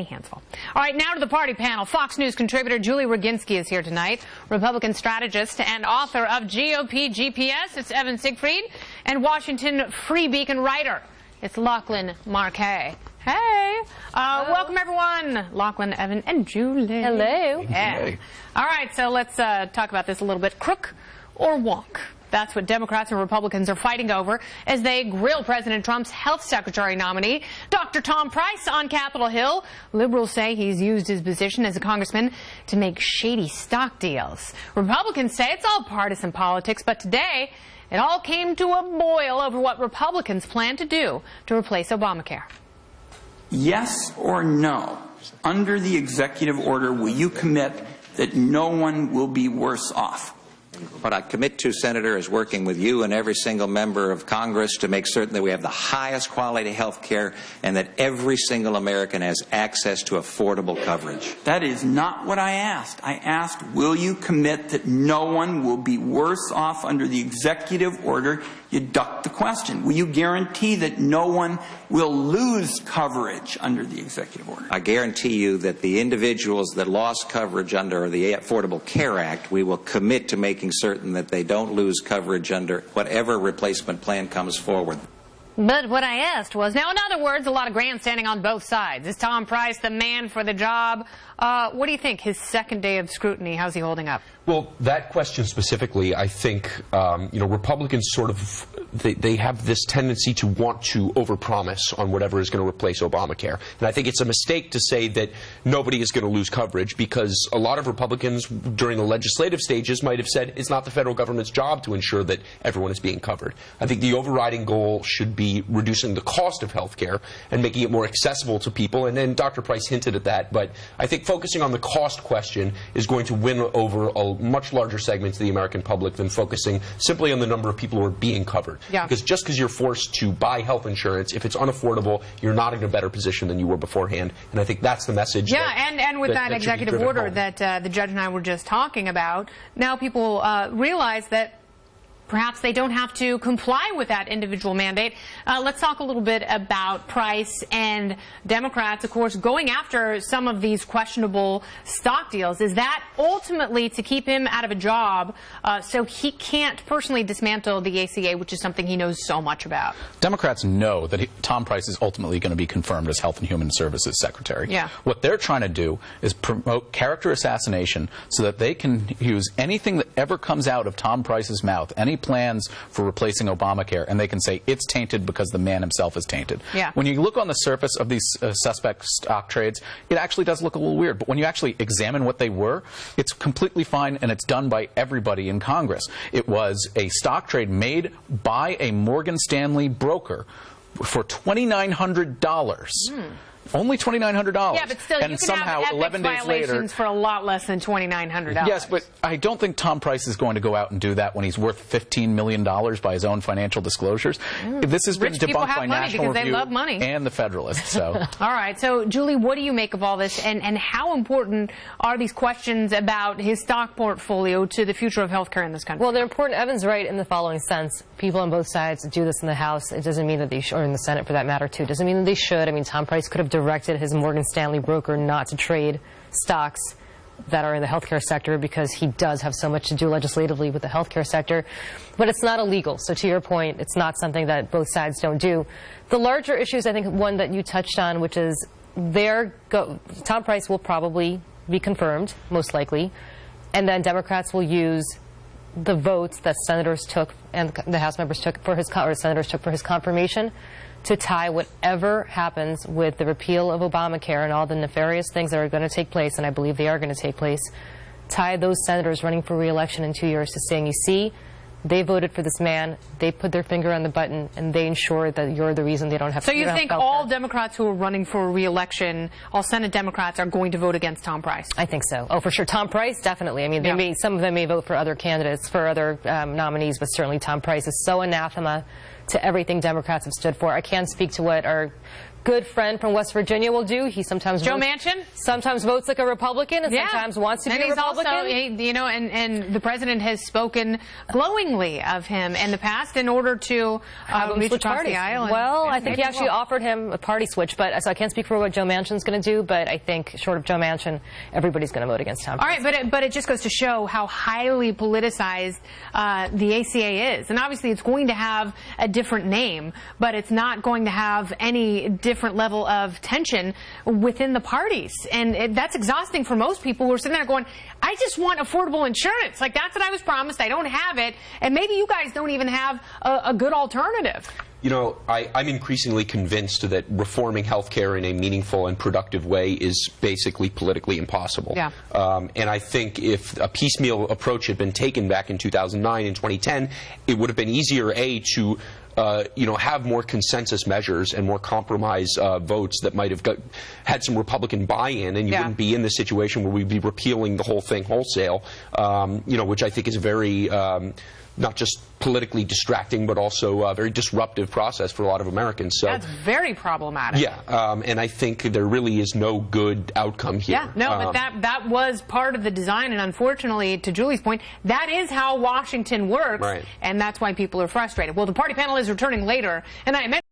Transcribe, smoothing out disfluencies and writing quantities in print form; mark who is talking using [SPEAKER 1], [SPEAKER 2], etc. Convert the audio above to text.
[SPEAKER 1] Handsful. All right, now to the party panel. Fox News contributor Julie Roginski is here tonight, Republican strategist and author of GOP GPS. It's Evan Siegfried, and Washington Free Beacon writer. It's Lachlan Markay. Hey, welcome everyone. Lachlan, Evan, and Julie.
[SPEAKER 2] Hello.
[SPEAKER 1] Yeah. All right, so let's talk about this a little bit. Crook or wonk? That's what Democrats and Republicans are fighting over as they grill President Trump's health secretary nominee, Dr. Tom Price, on Capitol Hill. Liberals say he's used his position as a congressman to make shady stock deals. Republicans say it's all partisan politics, but today it all came to a boil over what Republicans plan to do to replace Obamacare.
[SPEAKER 3] Yes or no, under the executive order, will you commit that no one will be worse off?
[SPEAKER 4] What I commit to, Senator, is working with you and every single member of Congress to make certain that we have the highest quality health care and that every single American has access to affordable coverage.
[SPEAKER 3] That is not what I asked. I asked, will you commit that no one will be worse off under the executive order? You ducked the question. Will you guarantee that no one will lose coverage under the executive order?
[SPEAKER 4] I guarantee you that the individuals that lost coverage under the Affordable Care Act, we will commit to making certain that they don't lose coverage under whatever replacement plan comes forward.
[SPEAKER 1] But what I asked was, now in other words, a lot of grandstanding on both sides. Is Tom Price the man for the job? What do you think? His second day of scrutiny, how's he holding up?
[SPEAKER 5] Well, that question specifically, I think, Republicans sort of, they have this tendency to want to overpromise on whatever is going to replace Obamacare. And I think it's a mistake to say that nobody is going to lose coverage, because a lot of Republicans during the legislative stages might have said it's not the federal government's job to ensure that everyone is being covered. I think the overriding goal should be reducing the cost of health care and making it more accessible to people. And then Dr. Price hinted at that. But I think focusing on the cost question is going to win over a much larger segments of the American public than focusing simply on the number of people who are being covered.
[SPEAKER 1] Yeah.
[SPEAKER 5] Because just because you're forced to buy health insurance, if it's unaffordable, you're not in a better position than you were beforehand. And I think that's the message.
[SPEAKER 1] Yeah, and with that executive order that the judge and I were just talking about, now people realize that perhaps they don't have to comply with that individual mandate. Let's talk a little bit about Price and Democrats, of course, going after some of these questionable stock deals. Is that ultimately to keep him out of a job so he can't personally dismantle the ACA, which is something he knows so much about?
[SPEAKER 2] Democrats know that Tom Price is ultimately going to be confirmed as Health and Human Services Secretary.
[SPEAKER 1] Yeah.
[SPEAKER 2] What they're trying to do is promote character assassination so that they can use anything that ever comes out of Tom Price's mouth, any plans for replacing Obamacare, and they can say it's tainted because the man himself is tainted.
[SPEAKER 1] Yeah.
[SPEAKER 2] When you look on the surface of these suspect stock trades, it actually does look a little weird, but when you actually examine what they were, it's completely fine, and it's done by everybody in Congress. It was a stock trade made by a Morgan Stanley broker for $2,900. Only $2,900.
[SPEAKER 1] Yeah, but still,
[SPEAKER 2] and
[SPEAKER 1] you can
[SPEAKER 2] somehow
[SPEAKER 1] have
[SPEAKER 2] 11 days
[SPEAKER 1] violations
[SPEAKER 2] later,
[SPEAKER 1] for a lot less than $2,900.
[SPEAKER 2] yes, but I don't think Tom Price is going to go out and do that when he's worth $15 million by his own financial disclosures. This has been debunked by National Review and the Federalist. So,
[SPEAKER 1] all right. So, Julie, what do you make of all this, and how important are these questions about his stock portfolio to the future of health care in this country?
[SPEAKER 6] Well, they're important. Evan's right in the following sense. People on both sides do this in the House. It doesn't mean that they should, or in the Senate for that matter, too. It doesn't mean that they should. I mean, Tom Price could have directed his Morgan Stanley broker not to trade stocks that are in the healthcare sector because he does have so much to do legislatively with the healthcare sector. But it's not illegal. So to your point, it's not something that both sides don't do. The larger issues, I think one that you touched on, which is Tom Price will probably be confirmed, most likely, and then Democrats will use the votes that senators took and the House members took for his, or senators took for his confirmation to tie whatever happens with the repeal of Obamacare and all the nefarious things that are going to take place, and I believe they are going to take place, tie those senators running for re-election in 2 years to saying, you see, they voted for this man, they put their finger on the button, and they ensure that you're the reason they don't have to.
[SPEAKER 1] So you think all Democrats who are running for re-election, all Senate Democrats, are going to vote against Tom Price?
[SPEAKER 6] I think so. Oh, for sure. Tom Price, definitely. I mean, some of them may vote for other candidates, for other nominees, but certainly Tom Price is so anathema to everything Democrats have stood for. I can't speak to what our good friend from West Virginia will do. He sometimes
[SPEAKER 1] Joe Manchin
[SPEAKER 6] sometimes votes like a Republican and sometimes wants to be a Republican.
[SPEAKER 1] Also, you know, and the president has spoken glowingly of him in the past in order to reach across the aisle.
[SPEAKER 6] Well, I think he actually offered him a party switch, but so I can't speak for what Joe Manchin's going to do, but I think short of Joe Manchin, everybody's going to vote against Tom Price.
[SPEAKER 1] All right, but it just goes to show how highly politicized the ACA is. And obviously it's going to have a different name, but it's not going to have any different level of tension within the parties. And that's exhausting for most people who are sitting there going, I just want affordable insurance. Like, that's what I was promised. I don't have it. And maybe you guys don't even have a good alternative.
[SPEAKER 5] You know, I'm increasingly convinced that reforming health care in a meaningful and productive way is basically politically impossible.
[SPEAKER 1] Yeah.
[SPEAKER 5] And I think if a piecemeal approach had been taken back in 2009 and 2010, it would have been easier, to have more consensus measures and more compromise votes that might have had some Republican buy-in, and you wouldn't be in the situation where we'd be repealing the whole thing wholesale, which I think is very not just politically distracting, but also a very disruptive process for a lot of Americans. So
[SPEAKER 1] that's very problematic.
[SPEAKER 5] Yeah, and I think there really is no good outcome here.
[SPEAKER 1] Yeah, no, but that was part of the design, and unfortunately, to Julie's point, that is how Washington works, and that's why people are frustrated. Well, the party panel is returning later, and I mentioned